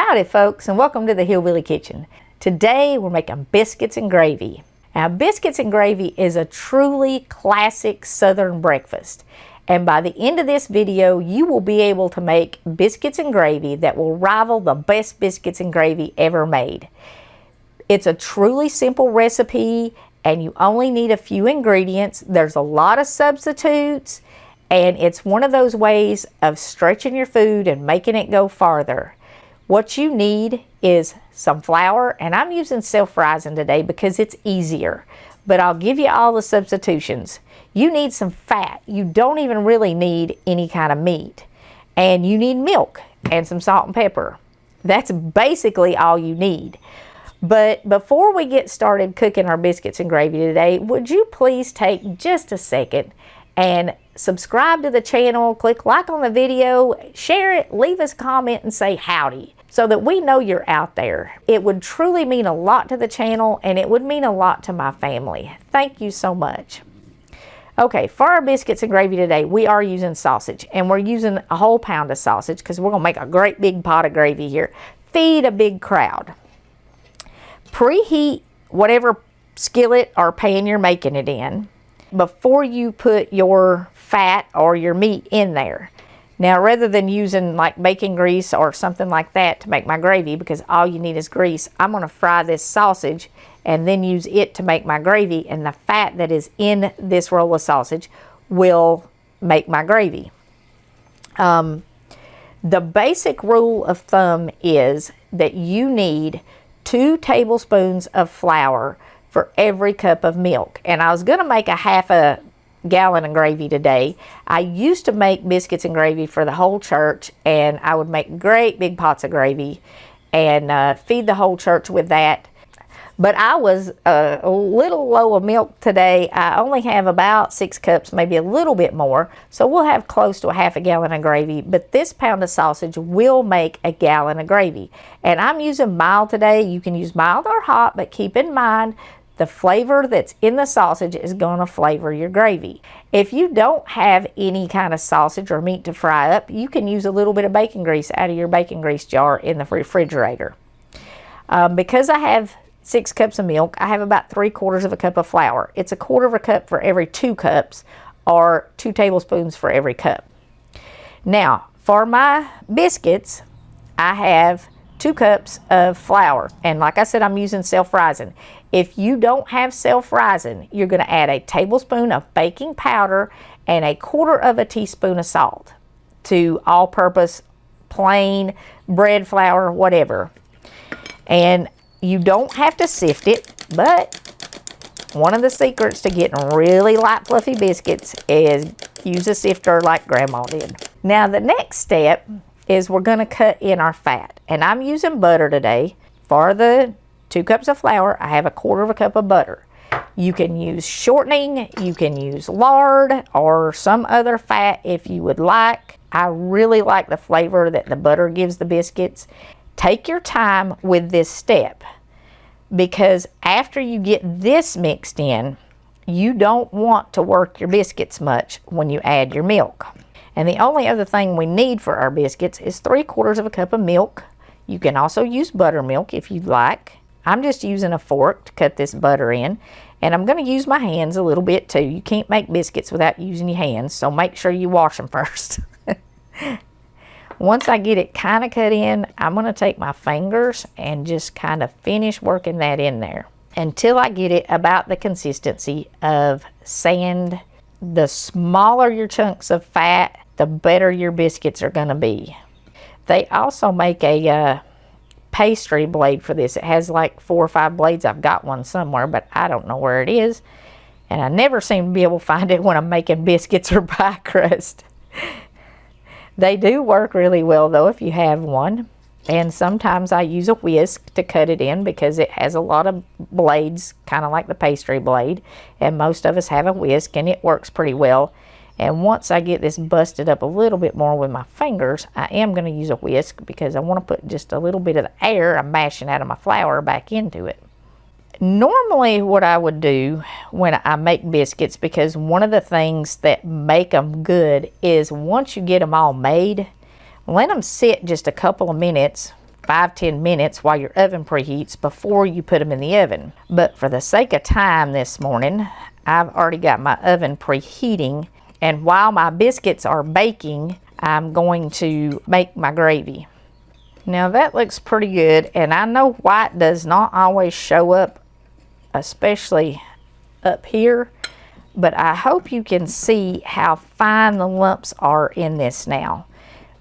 Howdy folks, and welcome to the Hillbilly Kitchen. Today we're making biscuits and gravy. Now biscuits and gravy is a truly classic Southern breakfast. And by the end of this video, you will be able to make biscuits and gravy that will rival the best biscuits and gravy ever made. It's a truly simple recipe and you only need a few ingredients. There's a lot of substitutes and it's one of those ways of stretching your food and making it go farther. What you need is some flour, and I'm using self-rising today because it's easier, but I'll give you all the substitutions. You need some fat. You don't even really need any kind of meat. And you need milk and some salt and pepper. That's basically all you need. But before we get started cooking our biscuits and gravy today, would you please take just a second and subscribe to the channel, click like on the video, share it, leave us a comment and say howdy so that we know you're out there. It would truly mean a lot to the channel and it would mean a lot to my family. Thank you so much. Okay, for our biscuits and gravy today, we are using sausage and we're using a whole pound of sausage because we're gonna make a great big pot of gravy here. Feed a big crowd. Preheat whatever skillet or pan you're making it in before you put your fat or your meat in there. Now, rather than using like bacon grease or something like that to make my gravy, because all you need is grease, I'm going to fry this sausage and then use it to make my gravy, and the fat that is in this roll of sausage will make my gravy. The basic rule of thumb is that you need 2 tablespoons of flour for every cup of milk. And I was going to make a half a gallon of gravy today. I used to make biscuits and gravy for the whole church, and I would make great big pots of gravy and feed the whole church with that. But I was a little low of milk today. I only have about 6 cups, maybe a little bit more. So we'll have close to a half a gallon of gravy, but this pound of sausage will make a gallon of gravy. And I'm using mild today. You can use mild or hot, but keep in mind the flavor that's in the sausage is going to flavor your gravy. If you don't have any kind of sausage or meat to fry up, you can use a little bit of bacon grease out of your bacon grease jar in the refrigerator. Because I have 6 cups of milk, I have about 3/4 of a cup of flour. It's 1/4 cup for every 2 cups or 2 tablespoons for every cup. Now, for my biscuits, I have 2 cups of flour. And like I said, I'm using self-rising. If you don't have self-rising, you're going to add a tablespoon of baking powder and 1/4 teaspoon of salt to all-purpose plain bread flour, whatever. And you don't have to sift it, but one of the secrets to getting really light fluffy biscuits is use a sifter like Grandma did. Now the next step is we're going to cut in our fat. And I'm using butter today. For the 2 cups of flour, I have 1/4 cup of butter. You can use shortening, you can use lard or some other fat if you would like. I really like the flavor that the butter gives the biscuits. Take your time with this step because after you get this mixed in, you don't want to work your biscuits much when you add your milk. And the only other thing we need for our biscuits is 3/4 cup of milk. You can also use buttermilk if you'd like. I'm just using a fork to cut this butter in, and I'm going to use my hands a little bit too. You can't make biscuits without using your hands, so make sure you wash them first. Once I get it kind of cut in, I'm going to take my fingers and just kind of finish working that in there until I get it about the consistency of sand. The smaller your chunks of fat, the better your biscuits are going to be. They also make a pastry blade for this. It has like 4 or 5 blades. I've got one somewhere, but I don't know where it is. And I never seem to be able to find it when I'm making biscuits or pie crust. They do work really well though if you have one. And sometimes I use a whisk to cut it in because it has a lot of blades, kind of like the pastry blade. And most of us have a whisk and it works pretty well. And once I get this busted up a little bit more with my fingers, I am going to use a whisk because I want to put just a little bit of the air I'm mashing out of my flour back into it. Normally what I would do when I make biscuits, because one of the things that make them good is once you get them all made, let them sit just a couple of minutes 5-10 minutes while your oven preheats before you put them in the oven. But for the sake of time this morning, I've already got my oven preheating, and while my biscuits are baking, I'm going to make my gravy. Now that looks pretty good, and I know white does not always show up, especially up here, but I hope you can see how fine the lumps are in this now,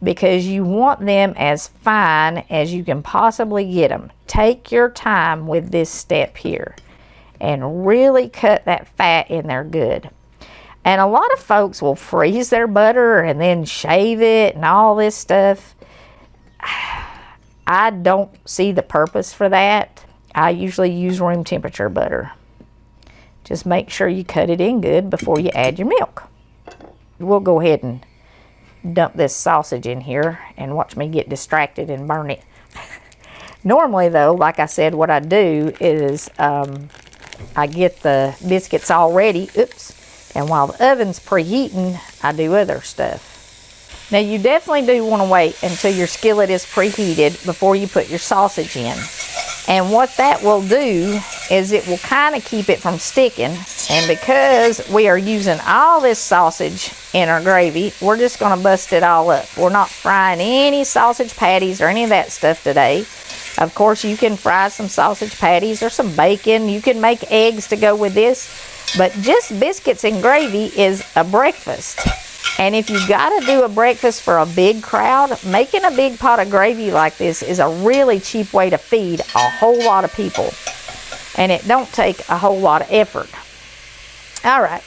because you want them as fine as you can possibly get them. Take your time with this step here and really cut that fat in there good. And a lot of folks will freeze their butter and then shave it and all this stuff. I don't see the purpose for that. I usually use room temperature butter. Just make sure you cut it in good before you add your milk. We'll go ahead and dump this sausage in here and watch me get distracted and burn it. Normally though, like I said, what I do is I get the biscuits all ready, and while the oven's preheating, I do other stuff. Now you definitely do want to wait until your skillet is preheated before you put your sausage in. And what that will do is it will kind of keep it from sticking. And because we are using all this sausage in our gravy, we're just going to bust it all up. We're not frying any sausage patties or any of that stuff today. Of course, you can fry some sausage patties or some bacon. You can make eggs to go with this. But just biscuits and gravy is a breakfast. And if you got to do a breakfast for a big crowd, making a big pot of gravy like this is a really cheap way to feed a whole lot of people. And it don't take a whole lot of effort. All right.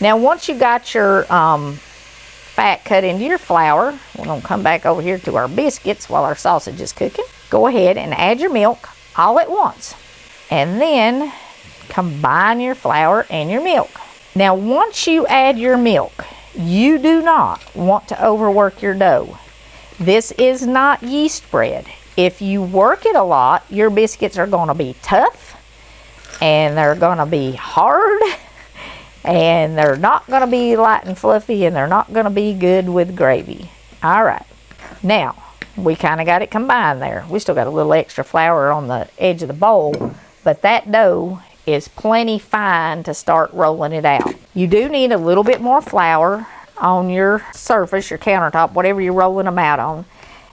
Now, once you got your fat cut into your flour, we're going to come back over here to our biscuits while our sausage is cooking. Go ahead and add your milk all at once. And then combine your flour and your milk. Now, once you add your milk, you do not want to overwork your dough. This is not yeast bread. If you work it a lot, your biscuits are going to be tough, and they're going to be hard, and they're not going to be light and fluffy, and they're not going to be good with gravy. All right. Now, we kind of got it combined there. We still got a little extra flour on the edge of the bowl, but that dough is plenty fine to start rolling it out. You do need a little bit more flour on your surface, your countertop, whatever you're rolling them out on.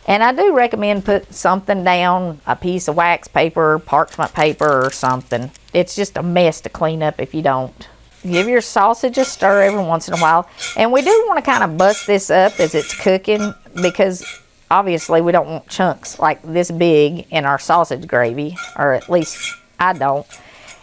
And I do recommend put something down, a piece of wax paper, parchment paper or something. It's just a mess to clean up if you don't. Give your sausage a stir every once in a while. And we do want to kind of bust this up as it's cooking, because obviously we don't want chunks like this big in our sausage gravy, or at least I don't.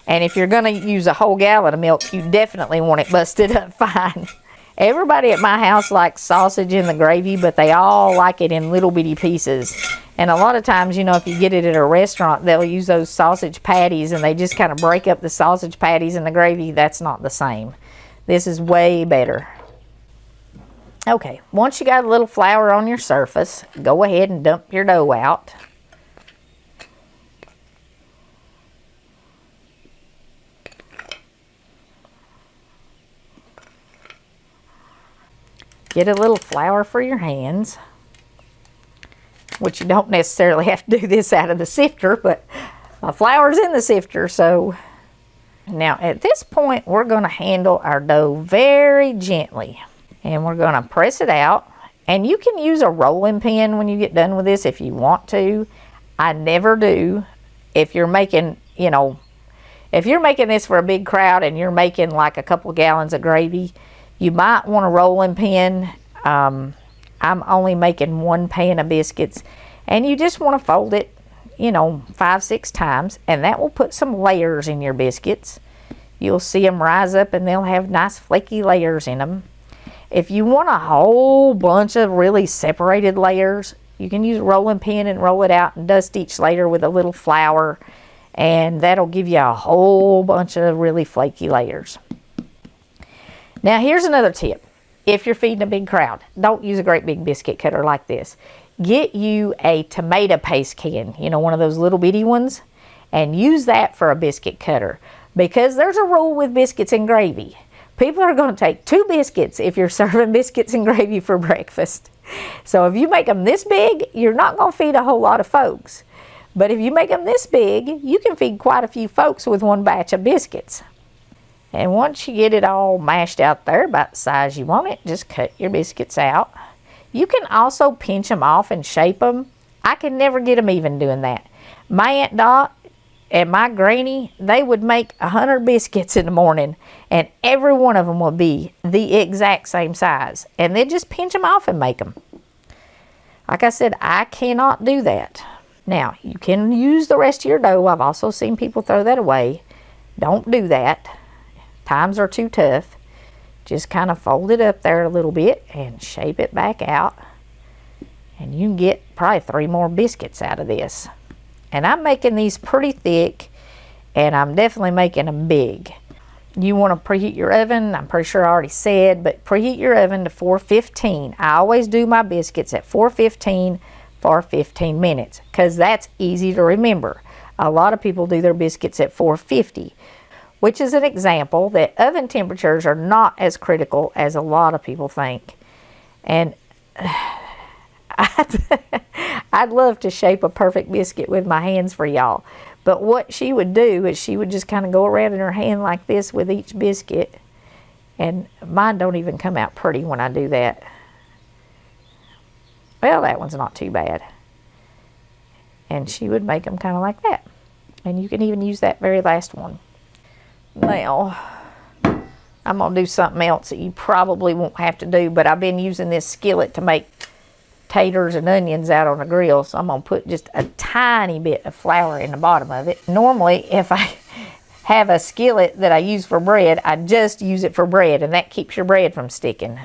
And if you're going to use a whole gallon of milk, you definitely want it busted up fine. Everybody at my house likes sausage in the gravy, but they all like it in little bitty pieces. And a lot of times, you know, if you get it at a restaurant, they'll use those sausage patties and they just kind of break up the sausage patties in the gravy. That's not the same. This is way better. Okay, once you got a little flour on your surface, go ahead and dump your dough out. Get a little flour for your hands, which you don't necessarily have to do this out of the sifter, but my flour's in the sifter. So now at this point, we're going to handle our dough very gently, and we're going to press it out. And you can use a rolling pin when you get done with this if you want to. I never do. If you're making, you know, if you're making this for a big crowd and you're making like a couple gallons of gravy, you might want a rolling pin. I'm only making 1 pan of biscuits, and you just want to fold it, you know, 5-6 times, and that will put some layers in your biscuits. You'll see them rise up and they'll have nice flaky layers in them. If you want a whole bunch of really separated layers, you can use a rolling pin and roll it out and dust each layer with a little flour, and that'll give you a whole bunch of really flaky layers. Now here's another tip. If you're feeding a big crowd, don't use a great big biscuit cutter like this. Get you a tomato paste can, you know, one of those little bitty ones, and use that for a biscuit cutter, because there's a rule with biscuits and gravy. People are going to take 2 biscuits if you're serving biscuits and gravy for breakfast. So if you make them this big, you're not going to feed a whole lot of folks. But if you make them this big, you can feed quite a few folks with one batch of biscuits. And once you get it all mashed out there about the size you want it, just cut your biscuits out. You can also pinch them off and shape them. I can never get them even doing that. My Aunt Dot and my granny, they would make 100 biscuits in the morning, and every one of them would be the exact same size. And they'd just pinch them off and make them. Like I said, I cannot do that. Now, you can use the rest of your dough. I've also seen people throw that away. Don't do that. Times are too tough. Just kind of fold it up there a little bit and shape it back out. And you can get probably 3 more biscuits out of this. And I'm making these pretty thick, and I'm definitely making them big. You want to preheat your oven. I'm pretty sure I already said, but preheat your oven to 415. I always do my biscuits at 415 for 15 minutes because that's easy to remember. A lot of people do their biscuits at 450, which is an example that oven temperatures are not as critical as a lot of people think. And I'd love to shape a perfect biscuit with my hands for y'all. But what she would do is she would just kind of go around in her hand like this with each biscuit. And mine don't even come out pretty when I do that. Well, that one's not too bad. And she would make them kind of like that. And you can even use that very last one. Now, I'm going to do something else that you probably won't have to do, but I've been using this skillet to make taters and onions out on the grill, so I'm going to put just a tiny bit of flour in the bottom of it. Normally, if I have a skillet that I use for bread, I just use it for bread, and that keeps your bread from sticking.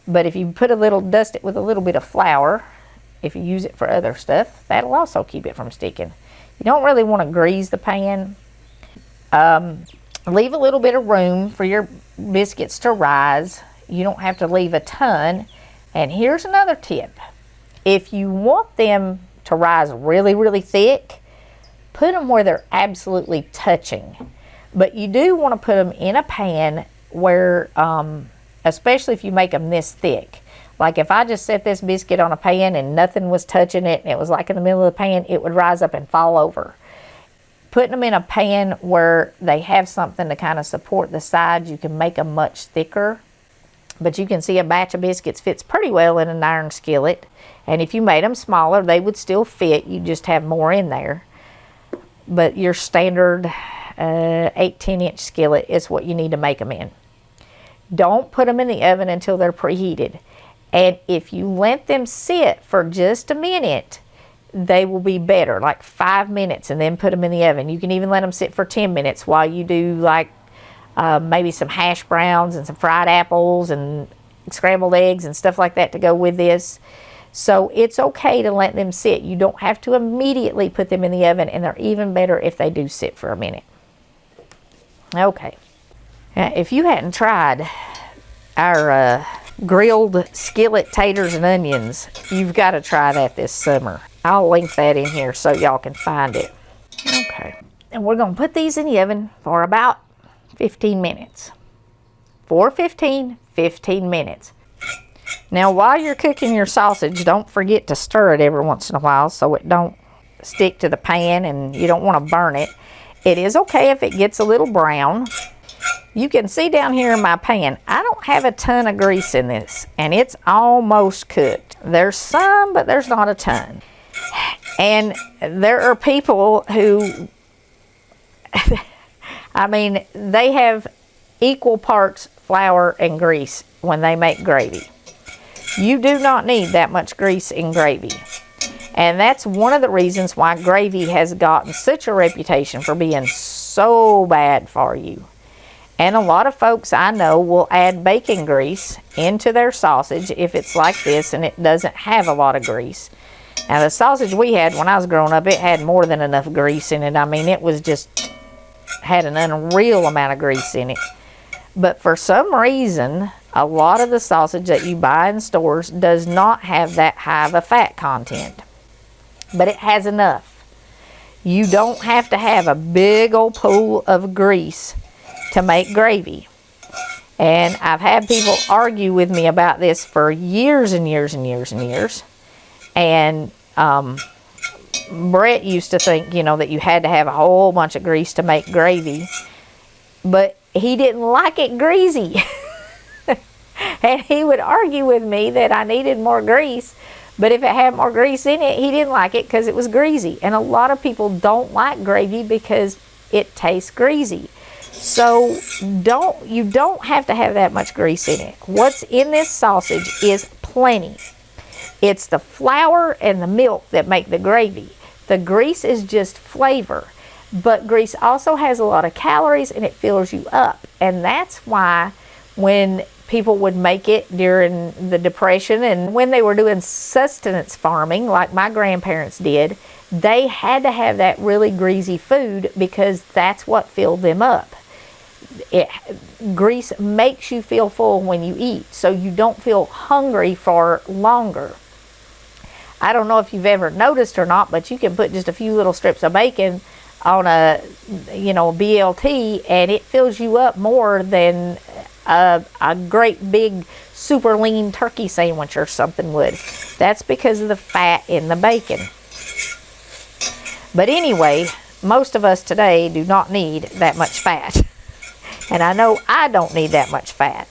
But if you dust it with a little bit of flour, if you use it for other stuff, that'll also keep it from sticking. You don't really want to grease the pan. Leave a little bit of room for your biscuits to rise. You don't have to leave a ton. And here's another tip. If you want them to rise really, really thick, put them where they're absolutely touching. But you do want to put them in a pan where, especially if you make them this thick. Like if I just set this biscuit on a pan and nothing was touching it and it was like in the middle of the pan, it would rise up and fall over. Putting them in a pan where they have something to kind of support the sides, you can make them much thicker. But you can see a batch of biscuits fits pretty well in an iron skillet. And if you made them smaller, they would still fit. You just have more in there. But your standard 8-10-inch skillet is what you need to make them in. Don't put them in the oven until they're preheated. And if you let them sit for just a minute, they will be better, like 5 minutes, and then put them in the oven. You can even let them sit for 10 minutes while you do like maybe some hash browns and some fried apples and scrambled eggs and stuff like that to go with this. So it's okay to let them sit. You don't have to immediately put them in the oven, and they're even better if they do sit for a minute. Okay. Now, if you hadn't tried our grilled skillet taters and onions, you've got to try that this summer. I'll link that in here so y'all can find it. Okay. And we're going to put these in the oven for about 15 minutes. 4:15, 15 minutes. Now while you're cooking your sausage, don't forget to stir it every once in a while so it don't stick to the pan and you don't want to burn it. It is okay if it gets a little brown. You can see down here in my pan, I don't have a ton of grease in this, and it's almost cooked. There's some, but there's not a ton. And there are people who I mean, they have equal parts flour and grease when they make gravy. You do not need that much grease in gravy. And that's one of the reasons why gravy has gotten such a reputation for being so bad for you. And a lot of folks I know will add bacon grease into their sausage if it's like this and it doesn't have a lot of grease. Now the sausage we had when I was growing up, it had more than enough grease in it. I mean, it was just had an unreal amount of grease in it. But for some reason, a lot of the sausage that you buy in stores does not have that high of a fat content. But it has enough. You don't have to have a big old pool of grease to make gravy. And I've had people argue with me about this for years and years and years and years. And Brett used to think, you know, that you had to have a whole bunch of grease to make gravy. But he didn't like it greasy. And he would argue with me that I needed more grease. But if it had more grease in it, he didn't like it because it was greasy. And a lot of people don't like gravy because it tastes greasy. So you don't have to have that much grease in it. What's in this sausage is plenty. It's the flour and the milk that make the gravy. The grease is just flavor. But grease also has a lot of calories and it fills you up. And that's why when people would make it during the Depression and when they were doing sustenance farming like my grandparents did, they had to have that really greasy food because that's what filled them up. Grease makes you feel full when you eat, so you don't feel hungry for longer. I don't know if you've ever noticed or not, but you can put just a few little strips of bacon on a BLT and it fills you up more than a great big super lean turkey sandwich or something would. That's because of the fat in the bacon. But anyway, most of us today do not need that much fat. And I know I don't need that much fat.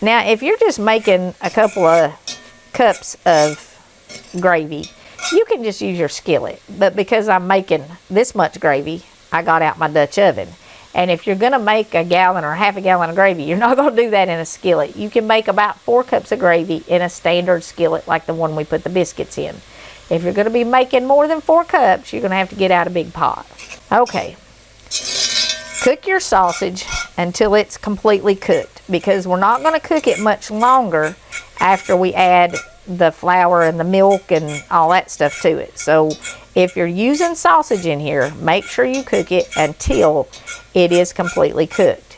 Now, if you're just making a couple of cups of gravy, you can just use your skillet. But because I'm making this much gravy, I got out my Dutch oven. And if you're going to make a gallon or half a gallon of gravy, you're not going to do that in a skillet. You can make about 4 cups of gravy in a standard skillet like the one we put the biscuits in. If you're going to be making more than 4 cups, you're going to have to get out a big pot. Okay. Cook your sausage until it's completely cooked, because we're not going to cook it much longer after we add the flour and the milk and all that stuff to it. So if you're using sausage in here, make sure you cook it until it is completely cooked.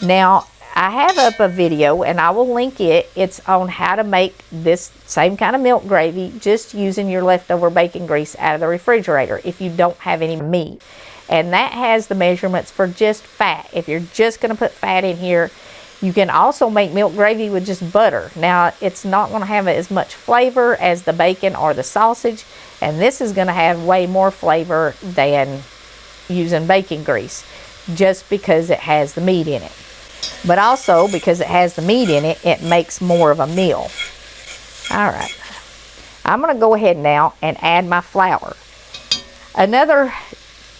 Now, I have up a video and I will link it. It's on how to make this same kind of milk gravy just using your leftover bacon grease out of the refrigerator if you don't have any meat. And that has the measurements for just fat. If you're just going to put fat in here, you can also make milk gravy with just butter. Now, it's not going to have as much flavor as the bacon or the sausage, and this is going to have way more flavor than using bacon grease, just because it has the meat in it. But also, because it has the meat in it, it makes more of a meal. All right. I'm going to go ahead now and add my flour. Another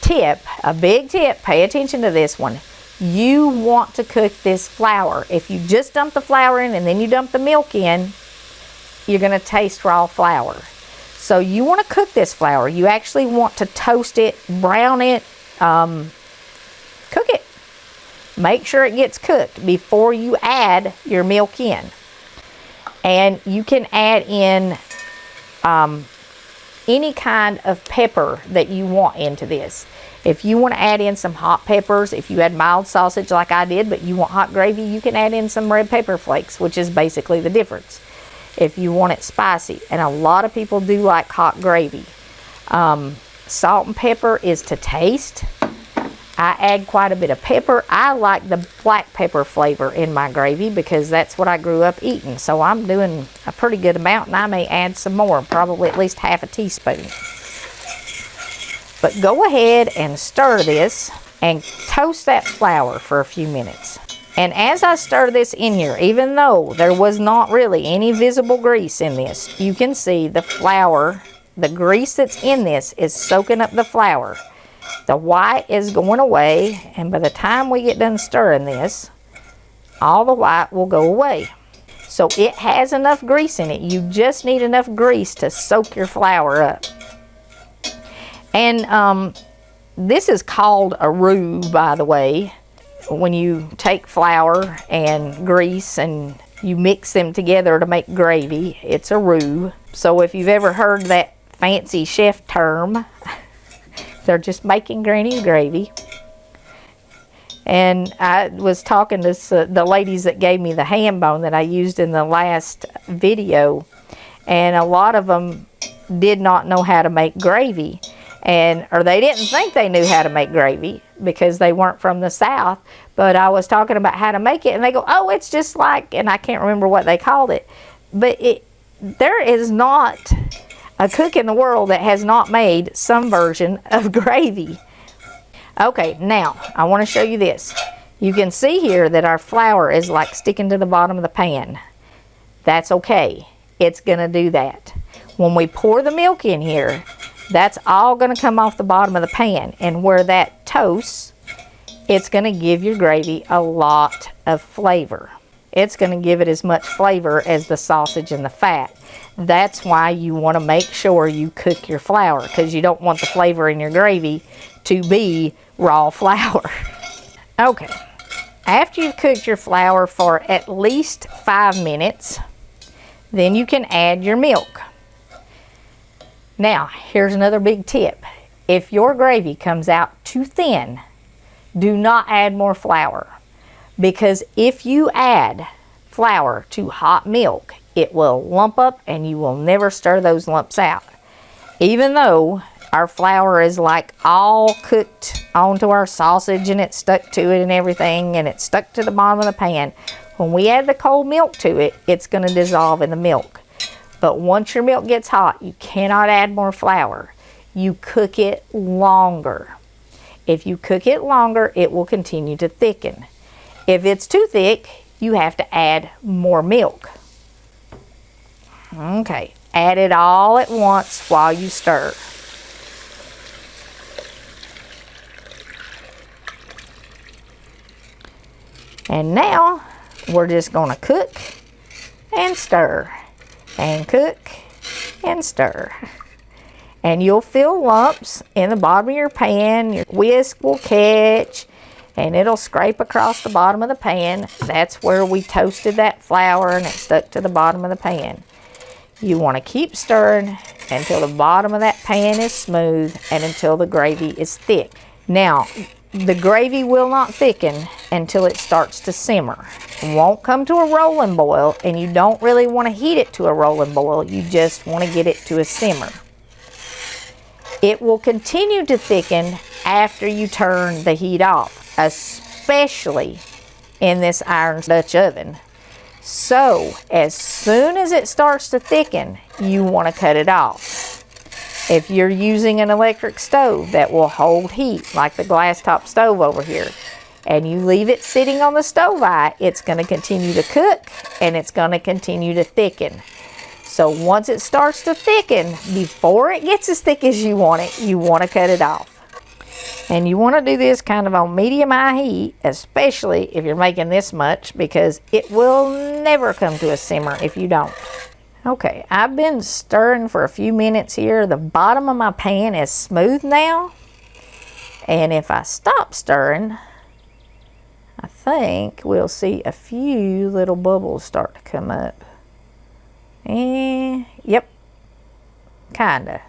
tip, a big tip, pay attention to this one. You want to cook this flour. If you just dump the flour in and then you dump the milk in, you're going to taste raw flour. So you want to cook this flour. You actually want to toast it, brown it, cook it. Make sure it gets cooked before you add your milk in. And you can add in any kind of pepper that you want into this. If you want to add in some hot peppers, if you had mild sausage like I did, but you want hot gravy, you can add in some red pepper flakes, which is basically the difference. If you want it spicy, and a lot of people do like hot gravy. Salt and pepper is to taste. I add quite a bit of pepper. I like the black pepper flavor in my gravy because that's what I grew up eating. So I'm doing a pretty good amount, and I may add some more, probably at least half a teaspoon. But go ahead and stir this and toast that flour for a few minutes. And as I stir this in here, even though there was not really any visible grease in this, you can see the flour, the grease that's in this is soaking up the flour. The white is going away, and by the time we get done stirring this, all the white will go away. So it has enough grease in it. You just need enough grease to soak your flour up. And this is called a roux, by the way. When you take flour and grease and you mix them together to make gravy, it's a roux. So if you've ever heard that fancy chef term, they're just making granny's gravy. And I was talking to the ladies that gave me the ham bone that I used in the last video, and a lot of them did not know how to make gravy. or they didn't think they knew how to make gravy because they weren't from the South. But I was talking about how to make it, and they go, oh, it's just like, and I can't remember what they called it. But there is not a cook in the world that has not made some version of gravy. Okay, now I want to show you this. You can see here that our flour is like sticking to the bottom of the pan. That's okay. It's going to do that. When we pour the milk in here, that's all going to come off the bottom of the pan. And where that toasts, it's going to give your gravy a lot of flavor. It's going to give it as much flavor as the sausage and the fat. That's why you want to make sure you cook your flour, because you don't want the flavor in your gravy to be raw flour. Okay, after you've cooked your flour for at least 5 minutes, then you can add your milk. Now, here's another big tip. If your gravy comes out too thin, do not add more flour, because if you add flour to hot milk, it will lump up and you will never stir those lumps out. Even though our flour is like all cooked onto our sausage and it's stuck to it and everything, and it's stuck to the bottom of the pan, when we add the cold milk to it, it's going to dissolve in the milk. But once your milk gets hot, you cannot add more flour. You cook it longer. If you cook it longer, it will continue to thicken. If it's too thick, you have to add more milk. Okay, add it all at once while you stir. And now we're just going to cook and stir and cook and stir. And you'll feel lumps in the bottom of your pan. Your whisk will catch and it'll scrape across the bottom of the pan. That's where we toasted that flour and it stuck to the bottom of the pan. You want to keep stirring until the bottom of that pan is smooth and until the gravy is thick. Now, the gravy will not thicken until it starts to simmer. It won't come to a rolling boil, and you don't really want to heat it to a rolling boil. You just want to get it to a simmer. It will continue to thicken after you turn the heat off, especially in this iron Dutch oven. So, as soon as it starts to thicken, you want to cut it off. If you're using an electric stove that will hold heat, like the glass top stove over here, and you leave it sitting on the stove eye, it's going to continue to cook and it's going to continue to thicken. So once it starts to thicken, before it gets as thick as you want it, you want to cut it off. And you want to do this kind of on medium high heat, especially if you're making this much, because it will never come to a simmer if you don't. Okay, I've been stirring for a few minutes here. The bottom of my pan is smooth now. And if I stop stirring, I think we'll see a few little bubbles start to come up. Yep, kinda.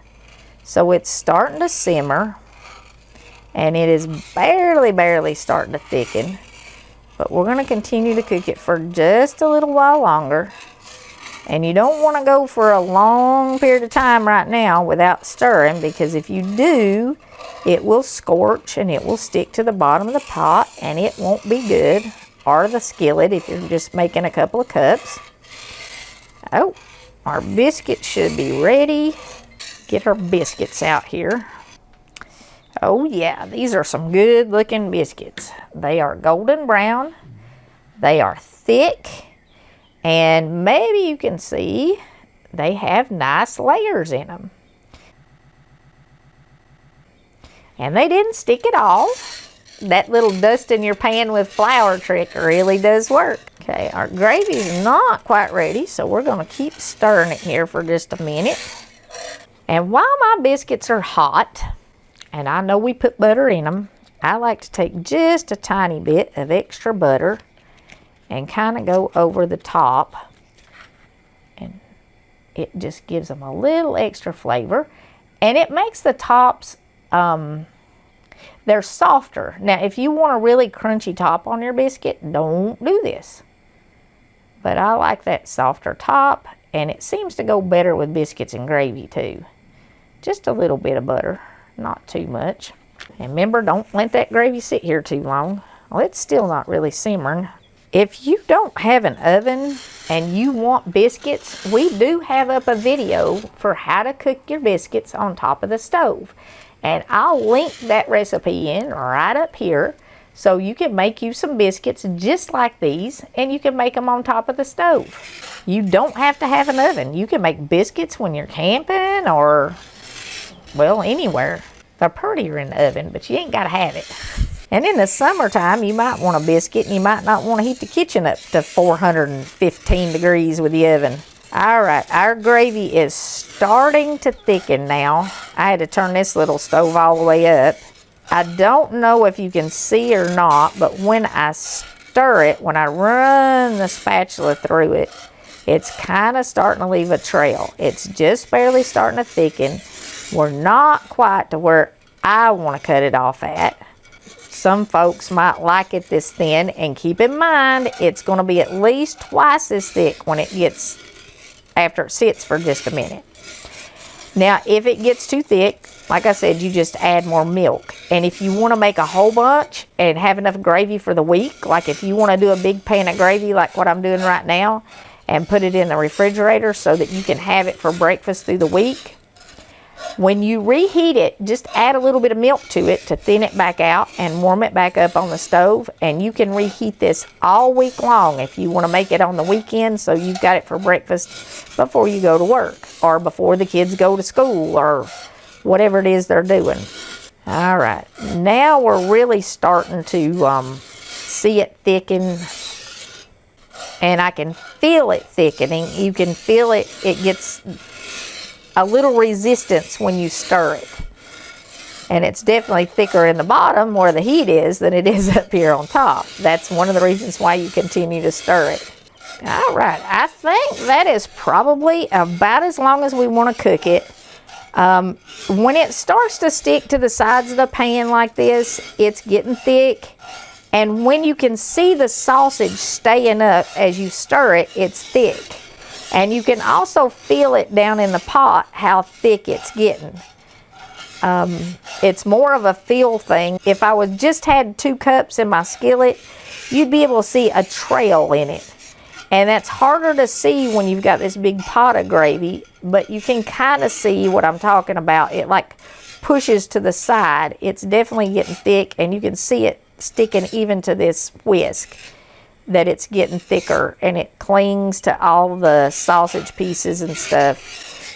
So it's starting to simmer. And it is barely starting to thicken. But we're going to continue to cook it for just a little while longer. And you don't want to go for a long period of time right now without stirring, because if you do, it will scorch and it will stick to the bottom of the pot and it won't be good, or the skillet if you're just making a couple of cups. Oh, our biscuit should be ready. Get our biscuits out here. Oh yeah, these are some good looking biscuits. They are golden brown. They are thick. And maybe you can see they have nice layers in them. And they didn't stick at all. That little dust in your pan with flour trick really does work. Okay, our gravy's not quite ready, so we're going to keep stirring it here for just a minute. And while my biscuits are hot, and I know we put butter in them, I like to take just a tiny bit of extra butter and kind of go over the top, and it just gives them a little extra flavor, and it makes the tops they're softer. Now if you want a really crunchy top on your biscuit, don't do this, but I like that softer top, and it seems to go better with biscuits and gravy too. Just a little bit of butter, not too much. And remember, don't let that gravy sit here too long. Well, it's still not really simmering. If you don't have an oven and you want biscuits, we do have up a video for how to cook your biscuits on top of the stove. And I'll link that recipe in right up here so you can make you some biscuits just like these, and you can make them on top of the stove. You don't have to have an oven. You can make biscuits when you're camping or, well, anywhere. They're prettier in the oven, but you ain't got to have it. And in the summertime, you might want a biscuit, and you might not want to heat the kitchen up to 415 degrees with the oven. All right, our gravy is starting to thicken now. I had to turn this little stove all the way up. I don't know if you can see or not, but when I stir it, when I run the spatula through it, it's kind of starting to leave a trail. It's just barely starting to thicken. We're not quite to where I want to cut it off at. Some folks might like it this thin, and keep in mind, it's going to be at least twice as thick when it gets, after it sits for just a minute. Now, if it gets too thick, like I said, you just add more milk. And if you want to make a whole bunch and have enough gravy for the week, like if you want to do a big pan of gravy like what I'm doing right now and put it in the refrigerator so that you can have it for breakfast through the week, when you reheat it, just add a little bit of milk to it to thin it back out and warm it back up on the stove. And you can reheat this all week long if you want to make it on the weekend so you've got it for breakfast before you go to work or before the kids go to school or whatever it is they're doing. All right, now we're really starting to see it thicken, and I can feel it thickening. You can feel it, it gets a little resistance when you stir it. And it's definitely thicker in the bottom where the heat is than it is up here on top. That's one of the reasons why you continue to stir it. All right, I think that is probably about as long as we want to cook it. When it starts to stick to the sides of the pan like this, it's getting thick. And when you can see the sausage staying up as you stir it, it's thick. And you can also feel it down in the pot how thick it's getting. It's more of a feel thing. If I was just had 2 cups in my skillet, you'd be able to see a trail in it. And that's harder to see when you've got this big pot of gravy, but you can kind of see what I'm talking about. It like pushes to the side. It's definitely getting thick, and you can see it sticking even to this whisk, that it's getting thicker, and it clings to all the sausage pieces and stuff.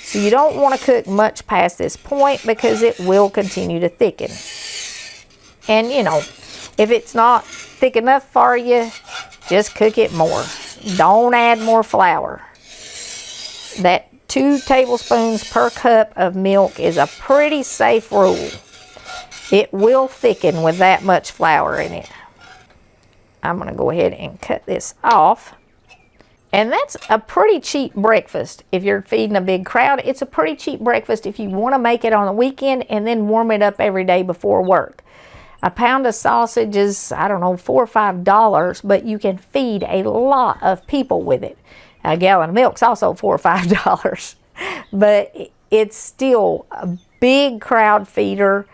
So you don't want to cook much past this point because it will continue to thicken. And you know, if it's not thick enough for you, just cook it more. Don't add more flour. That 2 tablespoons per cup of milk is a pretty safe rule. It will thicken with that much flour in it. I'm going to go ahead and cut this off. And that's a pretty cheap breakfast. If you're feeding a big crowd, it's a pretty cheap breakfast if you want to make it on the weekend and then warm it up every day before work. A pound of sausage is, I don't know, $4 or $5, but you can feed a lot of people with it. A gallon of milk's also $4 or $5, but it's still a big crowd feeder.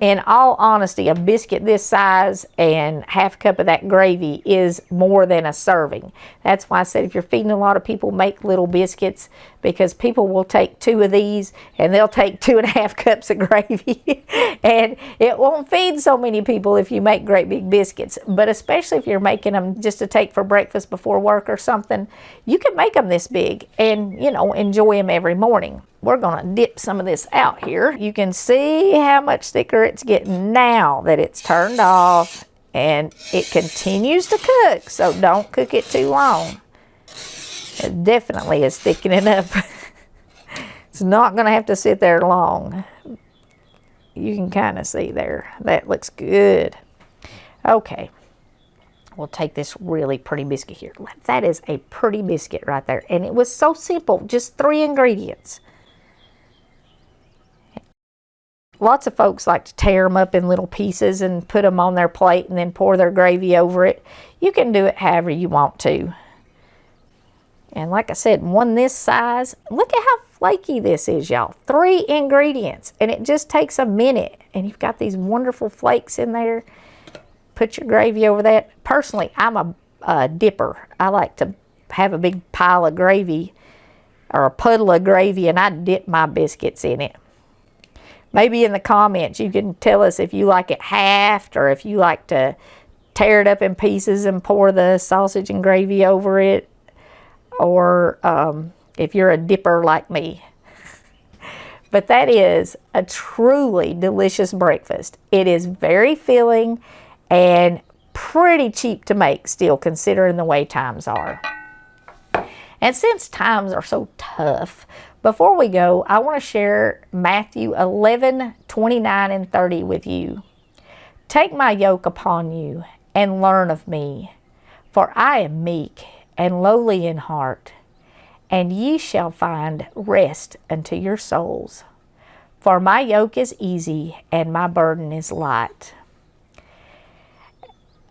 In all honesty, a biscuit this size and half a cup of that gravy is more than a serving. That's why I said if you're feeding a lot of people, make little biscuits, because people will take 2 of these and they'll take 2.5 cups of gravy. And it won't feed so many people if you make great big biscuits. But especially if you're making them just to take for breakfast before work or something, you can make them this big and, you know, enjoy them every morning. We're going to dip some of this out here. You can see how much thicker it's getting now that it's turned off, and it continues to cook, so don't cook it too long. It definitely is thickening up. It's not going to have to sit there long. You can kind of see there. That looks good. Okay. We'll take this really pretty biscuit here. That is a pretty biscuit right there. And it was so simple, just 3 ingredients. Lots of folks like to tear them up in little pieces and put them on their plate and then pour their gravy over it. You can do it however you want to. And like I said, one this size, look at how flaky this is, y'all. 3 ingredients, and it just takes a minute. And you've got these wonderful flakes in there. Put your gravy over that. Personally, I'm a dipper. I like to have a big pile of gravy or a puddle of gravy, and I dip my biscuits in it. Maybe in the comments you can tell us if you like it halved or if you like to tear it up in pieces and pour the sausage and gravy over it, or if you're a dipper like me. But that is a truly delicious breakfast. It is very filling and pretty cheap to make still, considering the way times are. And since times are so tough, before we go, I want to share Matthew 11:29 and 30 with you. Take my yoke upon you and learn of me, for I am meek and lowly in heart, and ye shall find rest unto your souls. For my yoke is easy and my burden is light.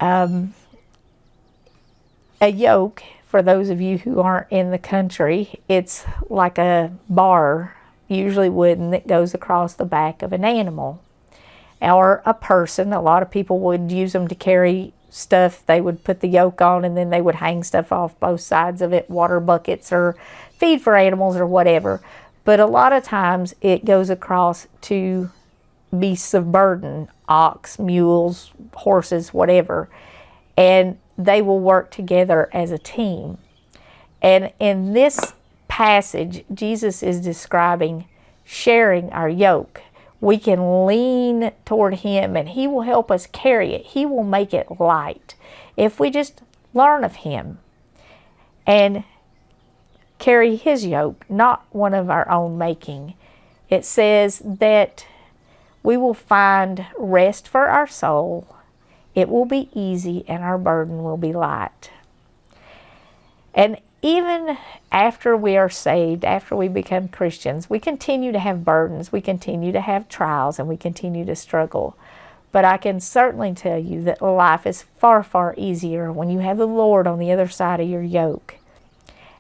A yoke, for those of you who aren't in the country, it's like a bar, usually wooden, that goes across the back of an animal or a person. A lot of people would use them to carry stuff. They would put the yoke on and then they would hang stuff off both sides of it, water buckets or feed for animals or whatever. But a lot of times it goes across to beasts of burden, ox, mules, horses, whatever. And they will work together as a team. And in this passage, Jesus is describing sharing our yoke. We can lean toward him and he will help us carry it. He will make it light if we just learn of him and carry his yoke, not one of our own making. It says that we will find rest for our soul. It will be easy and our burden will be light. And even after we are saved, after we become Christians, we continue to have burdens, we continue to have trials, and we continue to struggle. But I can certainly tell you that life is far, far easier when you have the Lord on the other side of your yoke.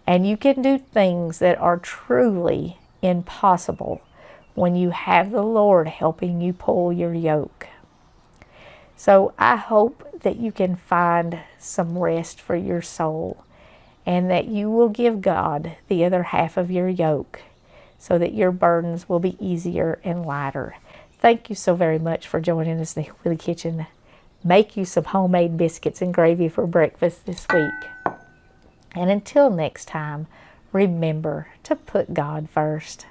And you can do things that are truly impossible when you have the Lord helping you pull your yoke. So I hope that you can find some rest for your soul and that you will give God the other half of your yoke so that your burdens will be easier and lighter. Thank you so very much for joining us in the Hillbilly Kitchen. Make you some homemade biscuits and gravy for breakfast this week. And until next time, remember to put God first.